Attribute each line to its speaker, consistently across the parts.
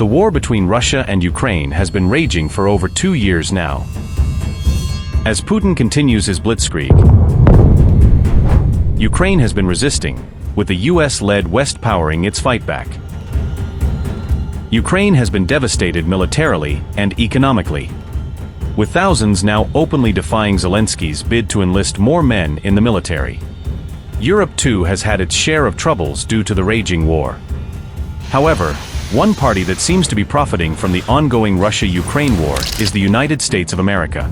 Speaker 1: The war between Russia and Ukraine has been raging for over 2 years now. As Putin continues his blitzkrieg, Ukraine has been resisting, with the US-led West powering its fight back. Ukraine has been devastated militarily and economically, with thousands now openly defying Zelensky's bid to enlist more men in the military. Europe too has had its share of troubles due to the raging war. However, one party that seems to be profiting from the ongoing Russia-Ukraine war is the United States of America.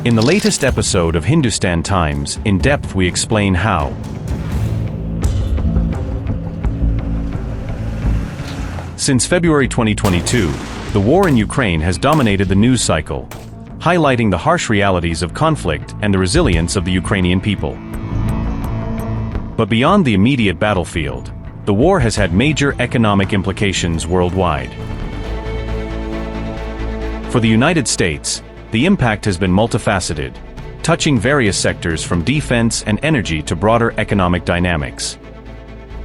Speaker 1: In the latest episode of Hindustan Times, in depth we explain how. Since February 2022, the war in Ukraine has dominated the news cycle, highlighting the harsh realities of conflict and the resilience of the Ukrainian people. But beyond the immediate battlefield, the war has had major economic implications worldwide. For the United States, the impact has been multifaceted, touching various sectors from defense and energy to broader economic dynamics.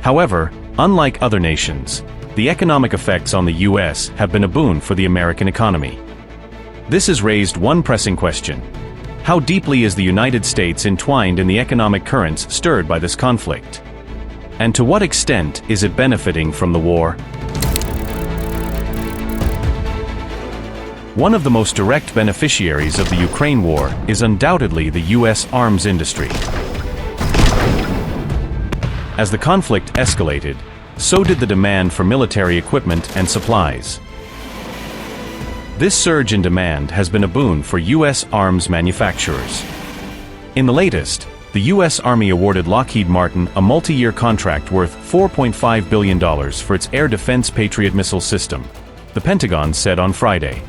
Speaker 1: However, unlike other nations, the economic effects on the US have been a boon for the American economy. This has raised one pressing question: how deeply is the United States entwined in the economic currents stirred by this conflict? And to what extent is it benefiting from the war? One of the most direct beneficiaries of the Ukraine war is undoubtedly the US arms industry. As the conflict escalated, so did the demand for military equipment and supplies. This surge in demand has been a boon for US arms manufacturers. In the latest, the US Army awarded Lockheed Martin a multi-year contract worth $4.5 billion for its Air Defense Patriot missile system, the Pentagon said on Friday.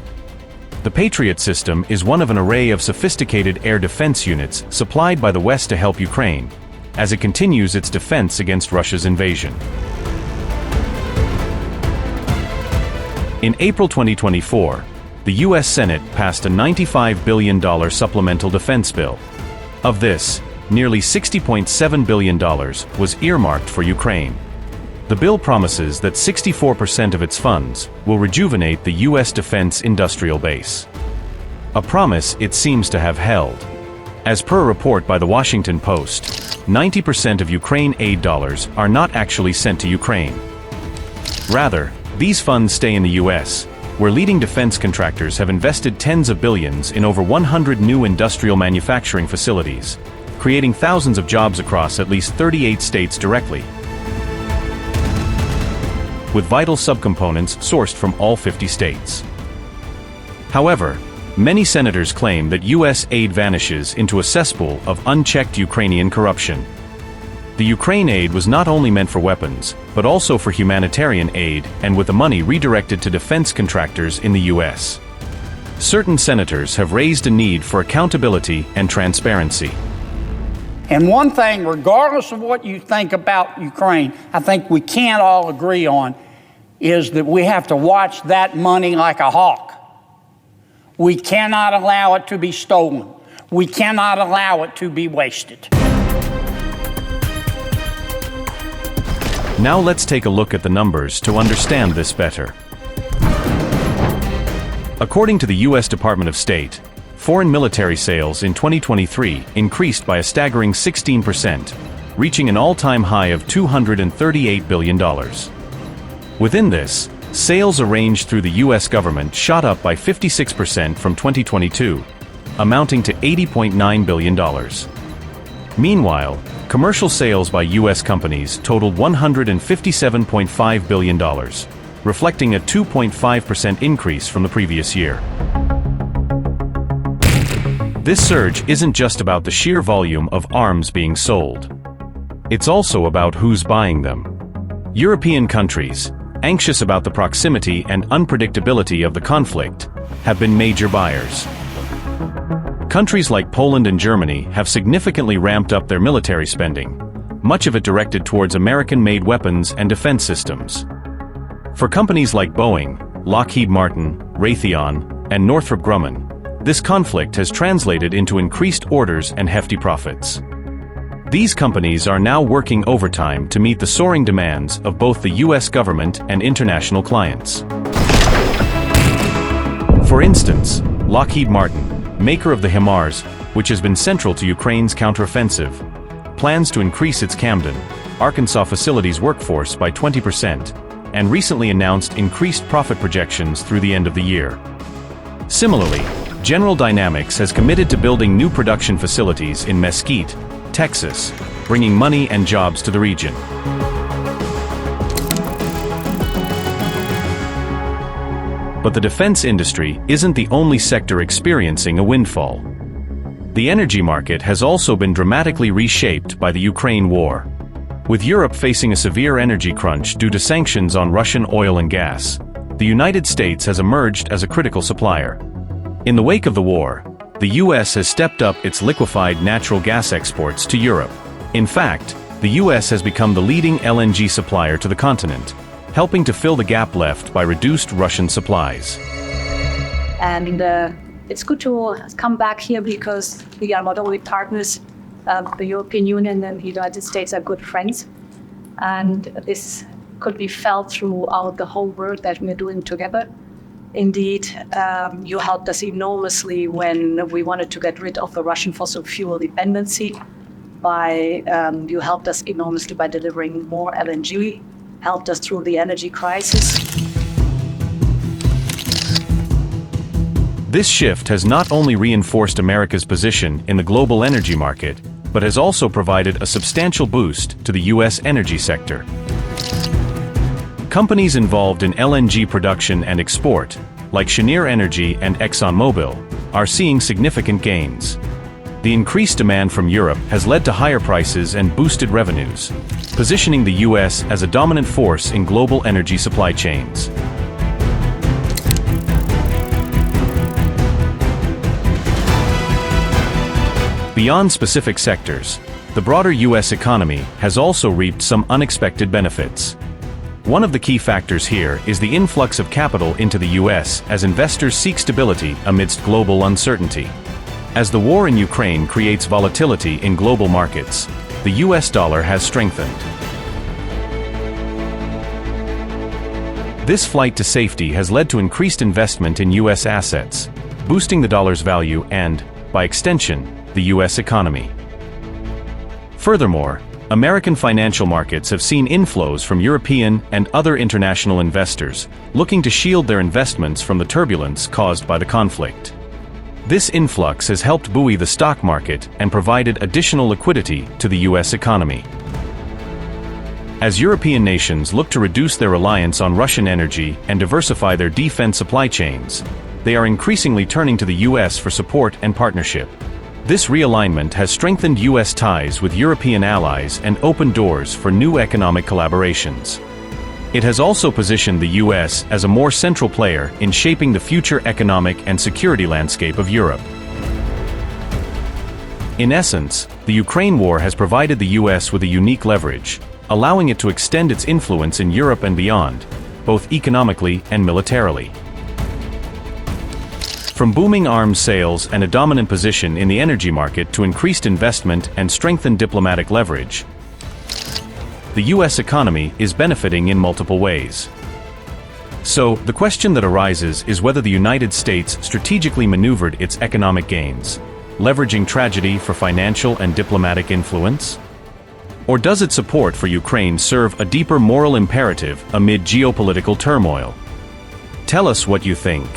Speaker 1: The Patriot system is one of an array of sophisticated air defense units supplied by the West to help Ukraine, as it continues its defense against Russia's invasion. In April 2024, the US Senate passed a $95 billion supplemental defense bill. Of this, nearly $60.7 billion was earmarked for Ukraine. The bill promises that 64% of its funds will rejuvenate the US defense industrial base. A promise it seems to have held. As per a report by the Washington Post, 90% of Ukraine aid dollars are not actually sent to Ukraine. Rather, these funds stay in the US, where leading defense contractors have invested tens of billions in over 100 new industrial manufacturing facilities, creating thousands of jobs across at least 38 states directly, with vital subcomponents sourced from all 50 states. However, many senators claim that US aid vanishes into a cesspool of unchecked Ukrainian corruption. The Ukraine aid was not only meant for weapons, but also for humanitarian aid and with the money redirected to defense contractors in the US. Certain senators have raised a need for accountability and transparency.
Speaker 2: And one thing, regardless of what you think about Ukraine, I think we can't all agree on, is that we have to watch that money like a hawk. We cannot allow it to be stolen. We cannot allow it to be wasted.
Speaker 1: Now let's take a look at the numbers to understand this better. According to the US Department of State, foreign military sales in 2023 increased by a staggering 16%, reaching an all-time high of $238 billion. Within this, sales arranged through the US government shot up by 56% from 2022, amounting to $80.9 billion. Meanwhile, commercial sales by US companies totaled $157.5 billion, reflecting a 2.5% increase from the previous year. This surge isn't just about the sheer volume of arms being sold. It's also about who's buying them. European countries, anxious about the proximity and unpredictability of the conflict, have been major buyers. Countries like Poland and Germany have significantly ramped up their military spending, much of it directed towards American-made weapons and defense systems. For companies like Boeing, Lockheed Martin, Raytheon, and Northrop Grumman, this conflict has translated into increased orders and hefty profits. These companies are now working overtime to meet the soaring demands of both the US government and international clients. For instance, Lockheed Martin, maker of the HIMARS, which has been central to Ukraine's counteroffensive, plans to increase its Camden, Arkansas facility's workforce by 20%, and recently announced increased profit projections through the end of the year. Similarly, General Dynamics has committed to building new production facilities in Mesquite, Texas, bringing money and jobs to the region. But the defense industry isn't the only sector experiencing a windfall. The energy market has also been dramatically reshaped by the Ukraine war. With Europe facing a severe energy crunch due to sanctions on Russian oil and gas, the United States has emerged as a critical supplier. In the wake of the war, the US has stepped up its liquefied natural gas exports to Europe. In fact, the US has become the leading LNG supplier to the continent, helping to fill the gap left by reduced Russian supplies.
Speaker 3: And it's good to come back here because we are not only partners, the European Union and the United States are good friends. And this could be felt throughout the whole work that we're doing together. Indeed, you helped us enormously when we wanted to get rid of the Russian fossil fuel dependency. You helped us enormously by delivering more LNG, helped us through the energy crisis.
Speaker 1: This shift has not only reinforced America's position in the global energy market, but has also provided a substantial boost to the US energy sector. Companies involved in LNG production and export, like Cheniere Energy and ExxonMobil, are seeing significant gains. The increased demand from Europe has led to higher prices and boosted revenues, positioning the US as a dominant force in global energy supply chains. Beyond specific sectors, the broader US economy has also reaped some unexpected benefits. One of the key factors here is the influx of capital into the US as investors seek stability amidst global uncertainty. As the war in Ukraine creates volatility in global markets, the US dollar has strengthened. This flight to safety has led to increased investment in US assets, boosting the dollar's value and, by extension, the US economy. Furthermore, American financial markets have seen inflows from European and other international investors looking to shield their investments from the turbulence caused by the conflict. This influx has helped buoy the stock market and provided additional liquidity to the US economy. As European nations look to reduce their reliance on Russian energy and diversify their defense supply chains, they are increasingly turning to the US for support and partnership. This realignment has strengthened US ties with European allies and opened doors for new economic collaborations. It has also positioned the US as a more central player in shaping the future economic and security landscape of Europe. In essence, the Ukraine war has provided the US with a unique leverage, allowing it to extend its influence in Europe and beyond, both economically and militarily. From booming arms sales and a dominant position in the energy market to increased investment and strengthened diplomatic leverage, the US economy is benefiting in multiple ways. So, the question that arises is whether the United States strategically maneuvered its economic gains, leveraging tragedy for financial and diplomatic influence? Or does its support for Ukraine serve a deeper moral imperative amid geopolitical turmoil? Tell us what you think.